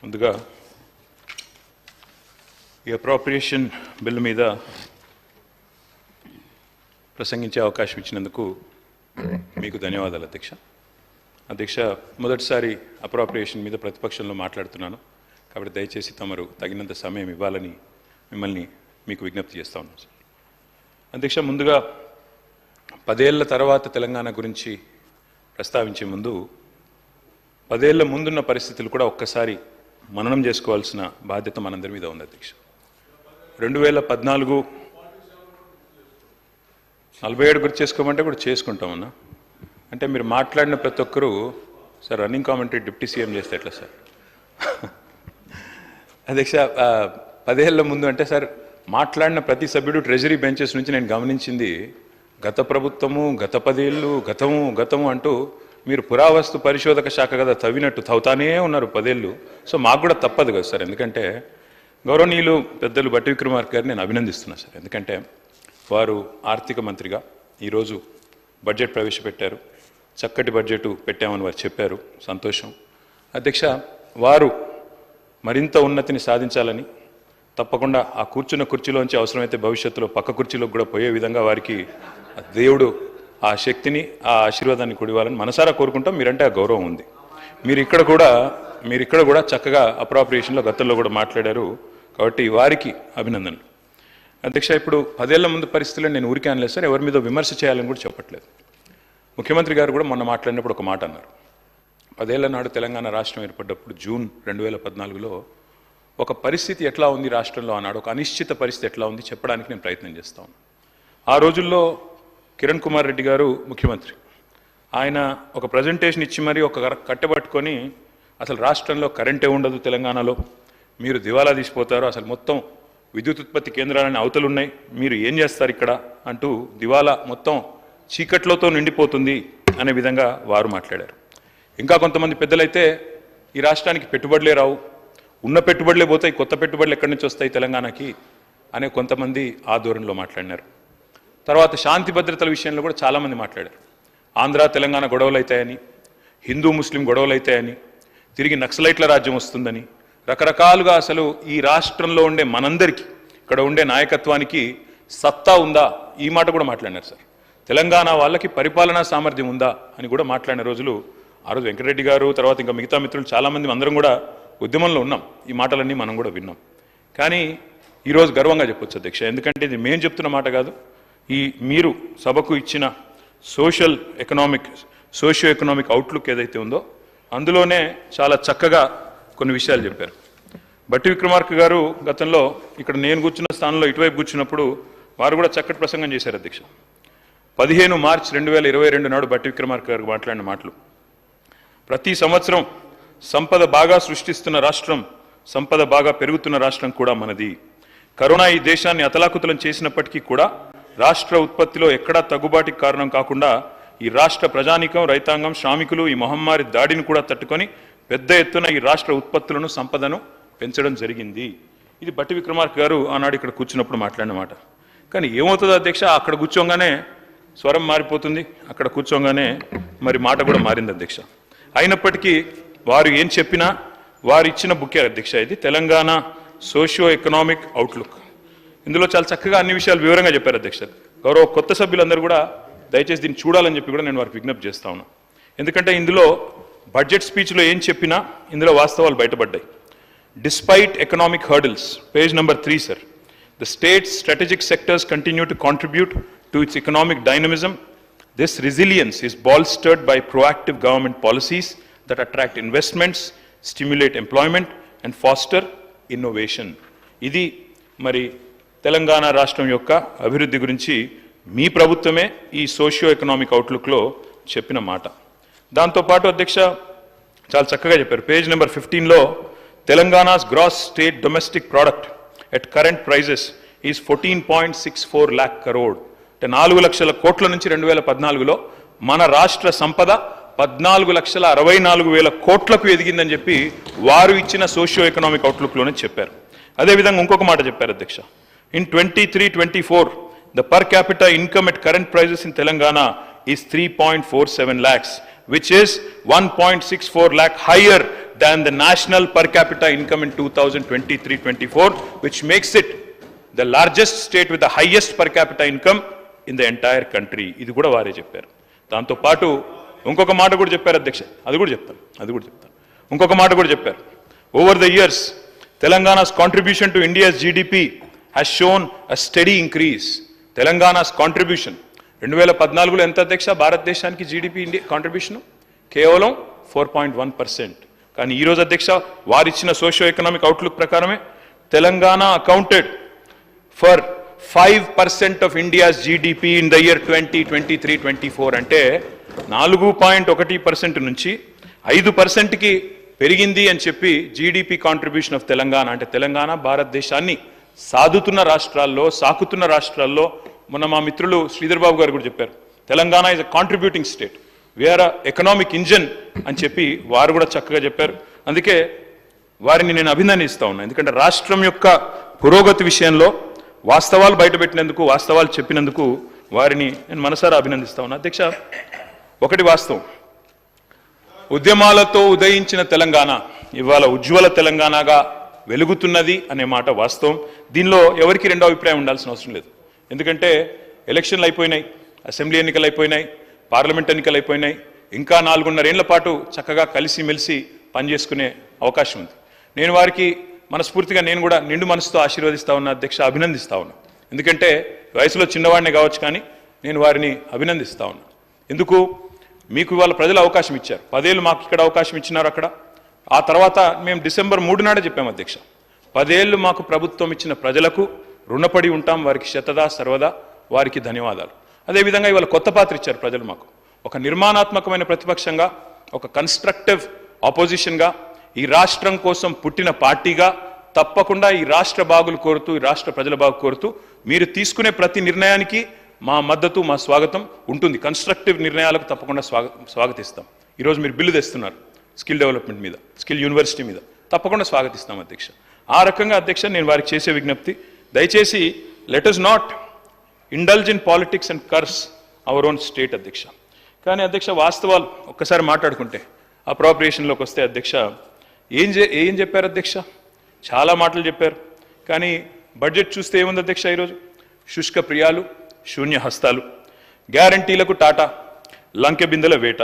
ముందుగా ఈ appropriation bill మీద ప్రసంగించే అవకాశం ఇచ్చినందుకు మీకు ధన్యవాదాలు అధ్యక్ష. మొదటిసారి అప్రోప్రియేషన్ మీద ప్రతిపక్షంలో మాట్లాడుతున్నాను కాబట్టి దయచేసి తమరు తగినంత సమయం ఇవ్వాలని మిమ్మల్ని మీకు విజ్ఞప్తి చేస్తా ఉన్నాను సార్. అధ్యక్ష, ముందుగా 10 ఏళ్ల తర్వాత తెలంగాణ గురించి ప్రస్తావించే ముందు 10 ఏళ్ల ముందున్న పరిస్థితులు కూడా ఒక్కసారి మననం చేసుకోవాల్సిన బాధ్యత మనందరి మీద ఉంది అధ్యక్ష. 2014 47 గుర్తు చేసుకోమంటే కూడా చేసుకుంటామన్నా. అంటే మీరు మాట్లాడిన ప్రతి ఒక్కరూ sir running commentary deputy CM చేస్తే ఎట్లా సార్? అధ్యక్ష, 10 ఏళ్ల ముందు అంటే సార్ మాట్లాడిన ప్రతి సభ్యుడు ట్రెజరీ బెంచెస్ నుంచి నేను గమనించింది గత ప్రభుత్వము, గత 10 ఏళ్ళు, గతము అంటూ మీరు పురావస్తు పరిశోధక శాఖ కదా తవ్వినట్టు తవ్వుతానే ఉన్నారు 10 ఏళ్ళు. సో మాకు కూడా తప్పదు కదా సార్, ఎందుకంటే గౌరవనీయులు పెద్దలు బట్టి విక్రమార్క గారిని నేను అభినందిస్తున్నా సార్. ఎందుకంటే వారు ఆర్థిక మంత్రిగా ఈరోజు బడ్జెట్ ప్రవేశపెట్టారు, చక్కటి బడ్జెట్ పెట్టామని వారు చెప్పారు, సంతోషం అధ్యక్ష. వారు మరింత ఉన్నతిని సాధించాలని తప్పకుండా ఆ కూర్చున్న కుర్చీలోంచి అవసరమైతే భవిష్యత్తులో పక్క కుర్చీలోకి కూడా పోయే విధంగా వారికి దేవుడు ఆ శక్తిని, ఆ ఆశీర్వాదాన్ని కుడివ్వాలని మనసారా కోరుకుంటాం. మీరంటే ఆ గౌరవం ఉంది. మీరు ఇక్కడ కూడా చక్కగా అప్రోప్రియేషన్లో గతంలో కూడా మాట్లాడారు కాబట్టి వారికి అభినందనలు అధ్యక్ష. ఇప్పుడు 10 ఏళ్ల ముందు పరిస్థితుల్లో నేను ఊరికే అనలేదు సార్, ఎవరి మీద విమర్శ చేయాలని కూడా చెప్పట్లేదు. ముఖ్యమంత్రి గారు కూడా మొన్న మాట్లాడినప్పుడు ఒక మాట అన్నారు. 10 ఏళ్ల నాడు తెలంగాణ రాష్ట్రం ఏర్పడ్డప్పుడు జూన్ 2014లో ఒక పరిస్థితి ఎట్లా ఉంది రాష్ట్రంలో అన్నాడు, ఒక అనిశ్చిత పరిస్థితి ఎట్లా ఉంది చెప్పడానికి నేను ప్రయత్నం చేస్తాను. ఆ రోజుల్లో కిరణ్ కుమార్ రెడ్డి గారు ముఖ్యమంత్రి, ఆయన ఒక ప్రజెంటేషన్ ఇచ్చి మరీ ఒక కట్టెబట్టుకొని అసలు రాష్ట్రంలో కరెంటే ఉండదు, తెలంగాణలో మీరు దివాలా తీసిపోతారు, అసలు మొత్తం విద్యుత్ ఉత్పత్తి కేంద్రాలని అవతలు ఉన్నాయి, మీరు ఏం చేస్తారు ఇక్కడ అంటూ దివాలా మొత్తం చీకట్లతో నిండిపోతుంది అనే విధంగా వారు మాట్లాడారు. ఇంకా కొంతమంది పెద్దలైతే ఈ రాష్ట్రానికి పెట్టుబడులే రావు, ఉన్న పెట్టుబడులే పోతాయి, కొత్త పెట్టుబడులు ఎక్కడి నుంచి వస్తాయి తెలంగాణకి అనే కొంతమంది ఆ ధోరణిలో మాట్లాడినారు. తర్వాత శాంతి భద్రతల విషయంలో కూడా చాలామంది మాట్లాడారు. ఆంధ్ర తెలంగాణ గొడవలు అవుతాయని, హిందూ ముస్లిం గొడవలు అవుతాయని, తిరిగి నక్సలైట్ల రాజ్యం వస్తుందని, రకరకాలుగా అసలు ఈ రాష్ట్రంలో ఉండే మనందరికీ, ఇక్కడ ఉండే నాయకత్వానికి సత్తా ఉందా ఈ మాట కూడా మాట్లాడినారు సార్. తెలంగాణ వాళ్ళకి పరిపాలనా సామర్థ్యం ఉందా అని కూడా మాట్లాడిన రోజులు ఆ రోజు వెంకటరెడ్డి గారు, తర్వాత ఇంకా మిగతా మిత్రులు చాలామంది అందరం కూడా ఉద్యమంలో ఉన్నాం. ఈ మాటలన్నీ మనం కూడా విన్నాం. కానీ ఈరోజు గర్వంగా చెప్పొచ్చు అధ్యక్ష, ఎందుకంటే ఇది మేము చెప్తున్న మాట కాదు, ఈ మీరు సభకు ఇచ్చిన సోషియో ఎకనామిక్ అవుట్లుక్ ఏదైతే ఉందో అందులోనే చాలా చక్కగా కొన్ని విషయాలు చెప్పారు. బట్టి విక్రమార్క గారు గతంలో ఇక్కడ నేను కూర్చున్న స్థానంలో ఇటువైపు కూర్చున్నప్పుడు వారు కూడా చక్కటి ప్రసంగం చేశారు అధ్యక్ష. 15 మార్చి 2022 నాడు బట్టి విక్రమార్క గారు మాట్లాడిన మాటలు, ప్రతి సంవత్సరం సంపద బాగా సృష్టిస్తున్న రాష్ట్రం, సంపద బాగా పెరుగుతున్న రాష్ట్రం కూడా మనది. కరోనా ఈ దేశాన్ని అతలాకుతలం చేసినప్పటికీ కూడా రాష్ట్ర ఉత్పత్తిలో ఎక్కడా తగ్గుబాటికి కారణం కాకుండా ఈ రాష్ట్ర ప్రజానీకం, రైతాంగం, శ్రామికులు ఈ మహమ్మారి దాడిని కూడా తట్టుకొని పెద్ద ఎత్తున ఈ రాష్ట్ర ఉత్పత్తులను, సంపదను పెంచడం జరిగింది. ఇది బట్టి విక్రమార్క గారు ఆనాడు ఇక్కడ కూర్చున్నప్పుడు మాట్లాడిన మాట. కానీ ఏమవుతుందో అధ్యక్ష, అక్కడ కూర్చోగానే స్వరం మారిపోతుంది, అక్కడ కూర్చోగానే మరి మాట కూడా మారింది అధ్యక్ష. అయినప్పటికీ వారు ఏం చెప్పినా వారు ఇచ్చిన బుక్కే అధ్యక్ష ఇది, తెలంగాణ సోషియో ఎకనామిక్ అవుట్లుక్. ఇందులో చాలా చక్కగా అన్ని విషయాలు వివరంగా చెప్పారు అధ్యక్ష. గౌరవ కొత్త సభ్యులందరూ కూడా దయచేసి దీన్ని చూడాలని చెప్పి కూడా నేను వారికి విజ్ఞప్తి చేస్తా ఉన్నాను. ఎందుకంటే ఇందులో బడ్జెట్ స్పీచ్లో ఏం చెప్పినా ఇందులో వాస్తవాలు బయటపడ్డాయి. Despite economic hurdles, page number 3 sir, the state's strategic sectors continue to contribute to its economic dynamism. This resilience is bolstered by proactive government policies that attract investments, stimulate employment and foster innovation. ఇది మరి తెలంగాణ రాష్ట్రం యొక్క అభివృద్ధి గురించి మీ ప్రభుత్వమే ఈ socio economic అవుట్లుక్లో చెప్పిన మాట. దాంతోపాటు అధ్యక్ష చాలా చక్కగా చెప్పారు. పేజ్ నెంబర్ 15లో Telangana's gross state domestic product at current prices is 14.64 lakh crore. అంటే 4 లక్షల కోట్ల నుంచి 2014లో మన రాష్ట్ర సంపద 14,64,000 కోట్లకు ఎదిగిందని చెప్పి వారు ఇచ్చిన సోషియో ఎకనామిక్ అవుట్లుక్లోనే చెప్పారు. అదేవిధంగా ఇంకొక మాట చెప్పారు అధ్యక్ష. In 23-24, the per capita income at current prices in Telangana is 3.47 lakhs, which is 1.64 lakh higher than the national per capita income in 2023-24, which makes it the largest state with the highest per capita income in the entire country. ఇది కూడా వారే చెప్పారు. దాంతో పాటు ఇంకొక మాట కూడా చెప్పారు అధ్యక్ష, అది కూడా చెప్తాను. ఇంకొక మాట కూడా చెప్పారు. Over the years, Telangana's contribution to India's GDP has shown a steady increase. Telangana's contribution 2014లో ఎంత అధ్యక్ష భారతదేశానికి జీడిపి ఇండియా కాంట్రిబ్యూషన్ కేవలం 4.1%. కానీ ఈరోజు అధ్యక్ష వారిచ్చిన సోషియో ఎకనామిక్ అవుట్లుక్ ప్రకారమే Telangana accounted for 5% of India's GDP in the year 2023-24. అంటే 4.1% నుంచి 5%కి పెరిగింది అని చెప్పి జీడిపి కాంట్రిబ్యూషన్ ఆఫ్ తెలంగాణ. అంటే తెలంగాణ భారతదేశాన్ని సాకుతున్న రాష్ట్రాల్లో మొన్న మా మిత్రులు శ్రీధర్ బాబు గారు కూడా చెప్పారు, Telangana is a contributing state, we are economic engine అని చెప్పి వారు కూడా చక్కగా చెప్పారు. అందుకే వారిని నేను అభినందిస్తా ఉన్నా. ఎందుకంటే రాష్ట్రం యొక్క పురోగతి విషయంలో వాస్తవాలు బయటపెట్టినందుకు, వాస్తవాలు చెప్పినందుకు వారిని నేను మనసారా అభినందిస్తా ఉన్నా. అధ్యక్ష, ఒకటి వాస్తవం, ఉద్యమాలతో ఉదయించిన తెలంగాణ ఇవాళ ఉజ్వల తెలంగాణగా వెలుగుతున్నది అనే మాట వాస్తవం. దీనిలో ఎవరికి రెండో అభిప్రాయం ఉండాల్సిన అవసరం లేదు. ఎందుకంటే ఎలక్షన్లు అయిపోయినాయి, అసెంబ్లీ ఎన్నికలు అయిపోయినాయి, పార్లమెంట్ ఎన్నికలు అయిపోయినాయి, ఇంకా 4.5 ఏళ్ల పాటు చక్కగా కలిసిమెలిసి పనిచేసుకునే అవకాశం ఉంది. నేను వారికి మనస్ఫూర్తిగా నేను కూడా నిండు మనసుతో ఆశీర్వదిస్తా ఉన్నా అధ్యక్ష, అభినందిస్తా ఉన్నా. ఎందుకంటే వయసులో చిన్నవాడినే కావచ్చు, కానీ నేను వారిని అభినందిస్తా ఉన్నా. ఎందుకు? మీకు ఇవాళ ప్రజలు అవకాశం ఇచ్చారు. 10 ఏళ్ళు మాకు ఇక్కడ అవకాశం ఇచ్చినారు అక్కడ. ఆ తర్వాత మేము డిసెంబర్ 3 నాడే చెప్పాము అధ్యక్ష, 10 ఏళ్ళు మాకు ప్రభుత్వం ఇచ్చిన ప్రజలకు రుణపడి ఉంటాం, వారికి శతదా సర్వదా వారికి ధన్యవాదాలు. అదేవిధంగా ఇవాళ కొత్త పాత్ర ఇచ్చారు ప్రజలు మాకు. ఒక నిర్మాణాత్మకమైన ప్రతిపక్షంగా, ఒక కన్స్ట్రక్టివ్ ఆపోజిషన్గా, ఈ రాష్ట్రం కోసం పుట్టిన పార్టీగా తప్పకుండా ఈ రాష్ట్ర బాగులు కోరుతూ, ఈ రాష్ట్ర ప్రజల బాగు కోరుతూ మీరు తీసుకునే ప్రతి నిర్ణయానికి మా మద్దతు, మా స్వాగతం ఉంటుంది. కన్స్ట్రక్టివ్ నిర్ణయాలకు తప్పకుండా స్వాగతిస్తాం. ఈరోజు మీరు బిల్లు తెస్తున్నారు స్కిల్ డెవలప్మెంట్ మీద, స్కిల్ యూనివర్సిటీ మీద, తప్పకుండా స్వాగతిస్తాం అధ్యక్ష. ఆ రకంగా అధ్యక్ష నేను వారికి చేసే విజ్ఞప్తి, దయచేసి let us not indulge in politics and curse our own state అధ్యక్ష. కానీ అధ్యక్ష వాస్తవాలు ఒక్కసారి మాట్లాడుకుంటే, అప్రాప్రియేషన్లోకి వస్తే అధ్యక్ష ఏం చెప్పారు అధ్యక్ష? చాలా మాటలు చెప్పారు. కానీ బడ్జెట్ చూస్తే ఏముంది అధ్యక్ష? ఈరోజు శుష్క ప్రియాలు, శూన్య హస్తాలు, గ్యారంటీలకు టాటా, లంకె బిందెల వేట,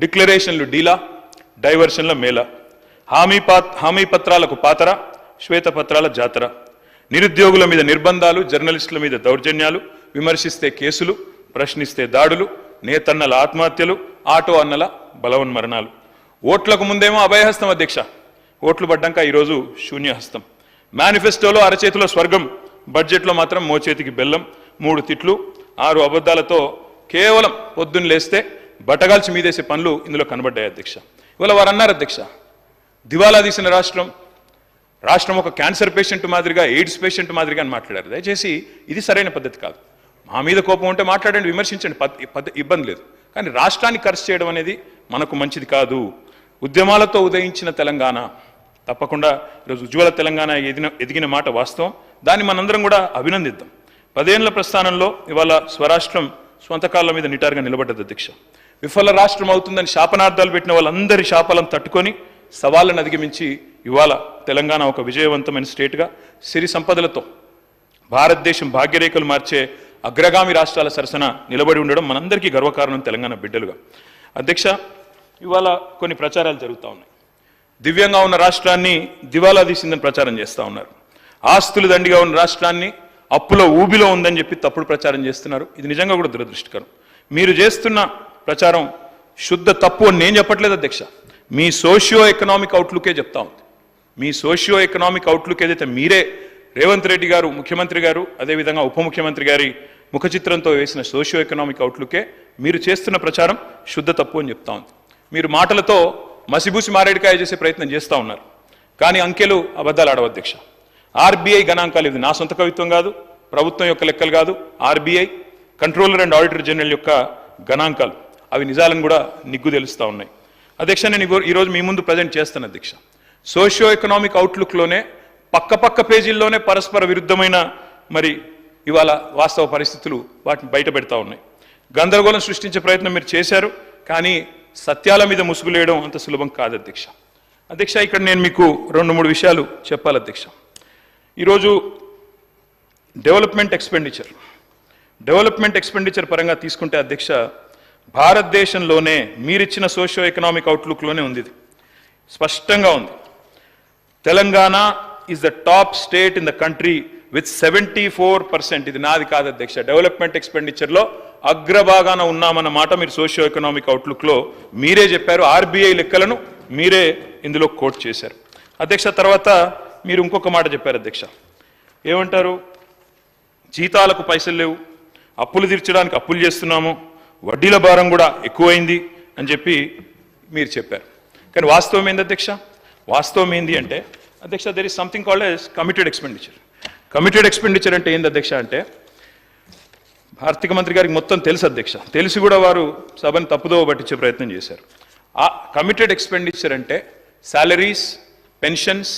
డిక్లరేషన్లు డీలా, డైవర్షన్ల మేళ, హామీ పత్రాలకు పాతర, శ్వేతపత్రాల జాతర, నిరుద్యోగుల మీద నిర్బంధాలు, జర్నలిస్టుల మీద దౌర్జన్యాలు, విమర్శిస్తే కేసులు, ప్రశ్నిస్తే దాడులు, నేతన్నల ఆత్మహత్యలు, ఆటో అన్నల బలవన్మరణాలు. ఓట్లకు ముందేమో అభయహస్తం అధ్యక్ష, ఓట్లు పడ్డాక ఈరోజు శూన్యహస్తం. మేనిఫెస్టోలో అరచేతిలో స్వర్గం, బడ్జెట్లో మాత్రం మోచేతికి బెల్లం, 3 తిట్లు 6 అబద్ధాలతో కేవలం పొద్దున్న లేస్తే బట్టగాల్చి మీదేసే పనులు ఇందులో కనబడ్డాయి అధ్యక్ష. ఇవాళ వారు అన్నారు అధ్యక్ష, దివాలా తీసిన రాష్ట్రం ఒక క్యాన్సర్ పేషెంట్ మాదిరిగా, ఎయిడ్స్ పేషెంట్ మాదిరిగా అని మాట్లాడారు. దయచేసి ఇది సరైన పద్ధతి కాదు. మా మీద కోపం ఉంటే మాట్లాడండి, విమర్శించండి, ఇబ్బంది లేదు. కానీ రాష్ట్రాన్ని ఖర్చు చేయడం అనేది మనకు మంచిది కాదు. ఉద్యమాలతో ఉదయించిన తెలంగాణ తప్పకుండా ఈరోజు ఉజ్వల తెలంగాణ ఎదిగిన మాట వాస్తవం. దాన్ని మనందరం కూడా అభినందిద్దాం. 10 ఏళ్ల ప్రస్థానంలో ఇవాళ స్వరాష్ట్రం స్వంత కాళ్ళ మీద నిటారుగా నిలబడ్డది అధ్యక్ష. విఫల రాష్ట్రం అవుతుందని శాపనార్థాలు పెట్టిన వాళ్ళందరి శాపాలను తట్టుకొని సవాళ్ళను అధిగమించి ఇవాళ తెలంగాణ ఒక విజయవంతమైన స్టేట్గా సిరి సంపదలతో భారతదేశం భాగ్యరేఖలు మార్చే అగ్రగామి రాష్ట్రాల సరసన నిలబడి ఉండడం మనందరికీ గర్వకారణం తెలంగాణ బిడ్డలుగా. అధ్యక్ష, ఇవాళ కొన్ని ప్రచారాలు జరుగుతూ ఉన్నాయి. దివ్యంగా ఉన్న రాష్ట్రాన్ని దివాలా తీసిందని ప్రచారం చేస్తూ ఉన్నారు. ఆస్తులు దండిగా ఉన్న రాష్ట్రాన్ని అప్పులో ఊబిలో ఉందని చెప్పి తప్పుడు ప్రచారం చేస్తున్నారు. ఇది నిజంగా కూడా దురదృష్టకరం. మీరు చేస్తున్న ప్రచారం శుద్ధ తప్పు అని నేను చెప్పట్లేదు అధ్యక్ష, మీ సోషియో ఎకనామిక్ అవుట్లుకే చెప్తా ఉంది. మీ సోషియో ఎకనామిక్ అవుట్లుక్ ఏదైతే మీరే రేవంత్ రెడ్డి గారు ముఖ్యమంత్రి గారు, అదేవిధంగా ఉప ముఖ్యమంత్రి గారి ముఖ చిత్రంతో వేసిన సోషియో ఎకనామిక్ అవుట్లుకే మీరు చేస్తున్న ప్రచారం శుద్ధ తప్పు అని చెప్తా ఉంది. మీరు మాటలతో మసిబూసి మారేడికాయ చేసే ప్రయత్నం చేస్తూ ఉన్నారు. కానీ అంకెలు అబద్ధాలు ఆడవు అధ్యక్ష. ఆర్బీఐ గణాంకాలు, ఇది నా సొంత కవిత్వం కాదు, ప్రభుత్వం యొక్క లెక్కలు కాదు, RBI controller and auditor general యొక్క గణాంకాలు, అవి నిజాలను కూడా నిగ్గు తెలుస్తూ ఉన్నాయి. అధ్యక్ష, నేను ఈరోజు మీ ముందు ప్రజెంట్ చేస్తాను అధ్యక్ష. సోషియో ఎకనామిక్ అవుట్లుక్లోనే పక్క పేజీల్లోనే పరస్పర విరుద్ధమైన మరి ఇవాళ వాస్తవ పరిస్థితులు వాటిని బయట పెడతా ఉన్నాయి. గందరగోళం సృష్టించే ప్రయత్నం మీరు చేశారు. కానీ సత్యాల మీద ముసుగులేయడం అంత సులభం కాదు అధ్యక్ష. అధ్యక్ష ఇక్కడ నేను మీకు 2-3 విషయాలు చెప్పాలి అధ్యక్ష. ఈరోజు డెవలప్మెంట్ ఎక్స్పెండిచర్ పరంగా తీసుకుంటే అధ్యక్ష భారతదేశంలోనే మీరిచ్చిన సోషియో ఎకనామిక్ అవుట్లుక్లోనే ఉంది, ఇది స్పష్టంగా ఉంది. Telangana is the top state in the country with 74%. ఇది నాది కాదు అధ్యక్ష, డెవలప్మెంట్ ఎక్స్పెండిచర్లో అగ్రభాగాన ఉన్నామన్న మాట మీరు సోషియో ఎకనామిక్ అవుట్లుక్లో మీరే చెప్పారు. ఆర్బీఐ లెక్కలను మీరే ఇందులో కోట్ చేశారు అధ్యక్ష. తర్వాత మీరు ఇంకొక మాట చెప్పారు అధ్యక్ష, ఏమంటారు, జీతాలకు పైసలు లేవు, అప్పులు తీర్చడానికి అప్పులు చేస్తున్నాము, వడ్డీల భారం కూడా ఎక్కువైంది అని చెప్పి మీరు చెప్పారు. కానీ వాస్తవం ఏంది అధ్యక్ష? వాస్తవం ఏంది అంటే అధ్యక్ష, there is something called as committed expenditure. Committed expenditure అంటే ఏంది అధ్యక్ష అంటే, ఆర్థిక మంత్రి గారికి మొత్తం తెలుసు అధ్యక్ష, తెలిసి కూడా వారు సభను తప్పుదోవ పట్టించే ప్రయత్నం చేశారు. ఆ కమిటెడ్ ఎక్స్పెండిచర్ అంటే salaries, pensions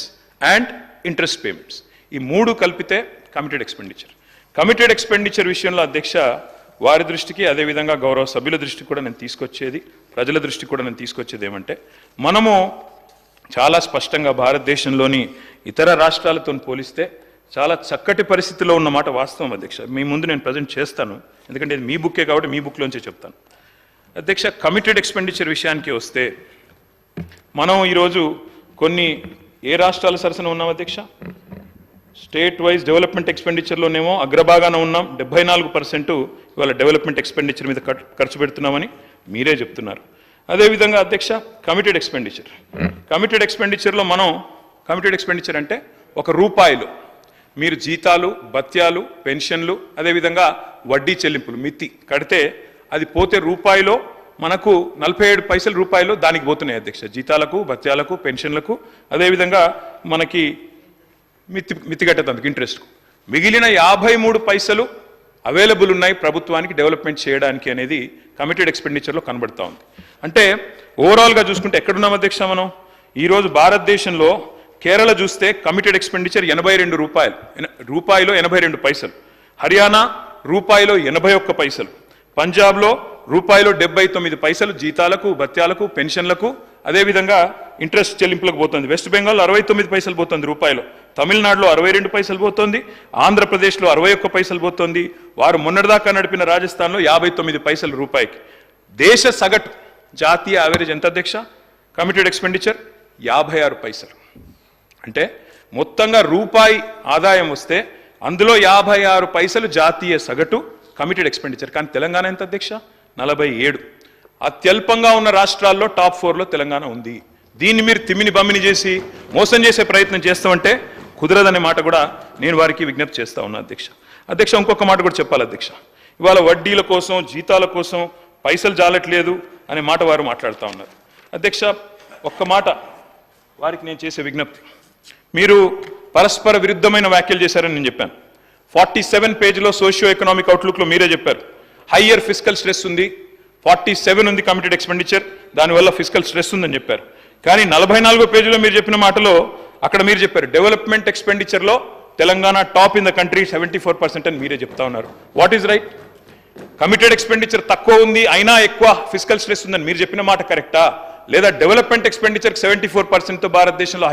and interest payments, ఈ 3 కలిపితే కమిటెడ్ ఎక్స్పెండిచర్. కమిటెడ్ ఎక్స్పెండిచర్ విషయంలో అధ్యక్ష వారి దృష్టికి, అదేవిధంగా గౌరవ సభ్యుల దృష్టికి కూడా నేను తీసుకొచ్చేది, ప్రజల దృష్టికి కూడా నేను తీసుకొచ్చేది ఏమంటే, మనము చాలా స్పష్టంగా భారతదేశంలోని ఇతర రాష్ట్రాలతో పోలిస్తే చాలా చక్కటి పరిస్థితిలో ఉన్నమాట వాస్తవం అధ్యక్ష. మీ ముందు నేను ప్రజెంట్ చేస్తాను, ఎందుకంటే ఇది మీ బుక్కే కాబట్టి మీ బుక్లోంచే చెప్తాను అధ్యక్ష. కమిటెడ్ ఎక్స్పెండిచర్ విషయానికి వస్తే మనం ఈరోజు కొన్ని ఏ రాష్ట్రాల సరసన ఉన్నాం అధ్యక్ష? స్టేట్ వైజ్ డెవలప్మెంట్ ఎక్స్పెండిచర్లోనేమో అగ్రభాగాన ఉన్నాం, 74% ఇవాళ డెవలప్మెంట్ ఎక్స్పెండిచర్ మీద ఖర్చు పెడుతున్నామని మీరే చెప్తున్నారు. అదేవిధంగా అధ్యక్ష కమిటెడ్ ఎక్స్పెండిచర్లో మనం, కమిటెడ్ ఎక్స్పెండిచర్ అంటే ₹1 మీరు జీతాలు, భత్యాలు, పెన్షన్లు, అదేవిధంగా వడ్డీ చెల్లింపులు మితి కడితే అది పోతే రూపాయిలో మనకు 47 పైసలు రూపాయలు దానికి పోతున్నాయి అధ్యక్ష, జీతాలకు, భత్యాలకు, పెన్షన్లకు, అదేవిధంగా మనకి మితి కట్టేందుకు ఇంట్రెస్ట్కు. మిగిలిన 53 పైసలు అవైలబుల్ ఉన్నాయి ప్రభుత్వానికి డెవలప్మెంట్ చేయడానికి అనేది కమిటెడ్ ఎక్స్పెండిచర్లో కనబడతా ఉంది. అంటే ఓవరాల్గా చూసుకుంటే ఎక్కడున్నాం అధ్యక్ష మనం? ఈరోజు భారతదేశంలో కేరళ చూస్తే కమిటెడ్ ఎక్స్పెండిచర్ రూపాయిలో 82 పైసలు, హర్యానా రూపాయిలో 81 పైసలు, పంజాబ్లో రూపాయిలో 79 పైసలు జీతాలకు, భత్యాలకు, పెన్షన్లకు, అదేవిధంగా ఇంట్రెస్ట్ చెల్లింపులకు పోతుంది. వెస్ట్ బెంగాల్ 69 పైసలు పోతుంది రూపాయిలో, తమిళనాడులో 62 పైసలు పోతుంది, ఆంధ్రప్రదేశ్లో 61 పైసలు పోతుంది, వారు మొన్నటిదాకా నడిపిన రాజస్థాన్లో 59 పైసలు రూపాయికి. దేశ సగటు జాతీయ యావరేజ్ ఎంత అధ్యక్ష? కమిటెడ్ ఎక్స్పెండిచర్ 56 పైసలు. అంటే మొత్తంగా రూపాయి ఆదాయం వస్తే అందులో 56 పైసలు జాతీయ సగటు కమిటెడ్ ఎక్స్పెండిచర్. కానీ తెలంగాణ ఎంత అధ్యక్ష? 47. అత్యల్పంగా ఉన్న రాష్ట్రాల్లో టాప్ 4లో తెలంగాణ ఉంది. దీన్ని మీరు తిమ్మిని బమ్మిని చేసి మోసం చేసే ప్రయత్నం చేస్తామంటే కుదరదనే మాట కూడా నేను వారికి విజ్ఞప్తి చేస్తా ఉన్నా అధ్యక్ష. ఇంకొక మాట కూడా చెప్పాలి అధ్యక్ష, ఇవాళ వడ్డీల కోసం, జీతాల కోసం పైసలు జాలట్లేదు అనే మాట వారు మాట్లాడుతూ ఉన్నారు అధ్యక్ష. ఒక్క మాట వారికి నేను చేసే విజ్ఞప్తి, మీరు పరస్పర విరుద్ధమైన వ్యాఖ్యలు చేశారని నేను చెప్పాను. 47 పేజీలో సోషియో ఎకనామిక్ అవుట్లుక్లో మీరే చెప్పారు హయ్యర్ ఫిస్కల్ స్ట్రెస్ ఉంది, 47 ఉంది కమిటెడ్ ఎక్స్పెండిచర్, దానివల్ల ఫిస్కల్ స్ట్రెస్ ఉందని చెప్పారు. కానీ 44 పేజీలో మీరు చెప్పిన మాటలో అక్కడ మీరు చెప్పారు డెవలప్మెంట్ ఎక్స్పెండిచర్లో Telangana top in the country 74% అని మీరే చెప్తా ఉన్నారు. What is right? Committed expenditure తక్కువ ఉంది అయినా ఎక్కువ ఫిస్కల్ స్ట్రెస్ ఉందని మీరు చెప్పిన మాట కరెక్టా? లేదా డెవలప్మెంట్ ఎక్స్పెండిచర్ 74%తో భారతదేశంలో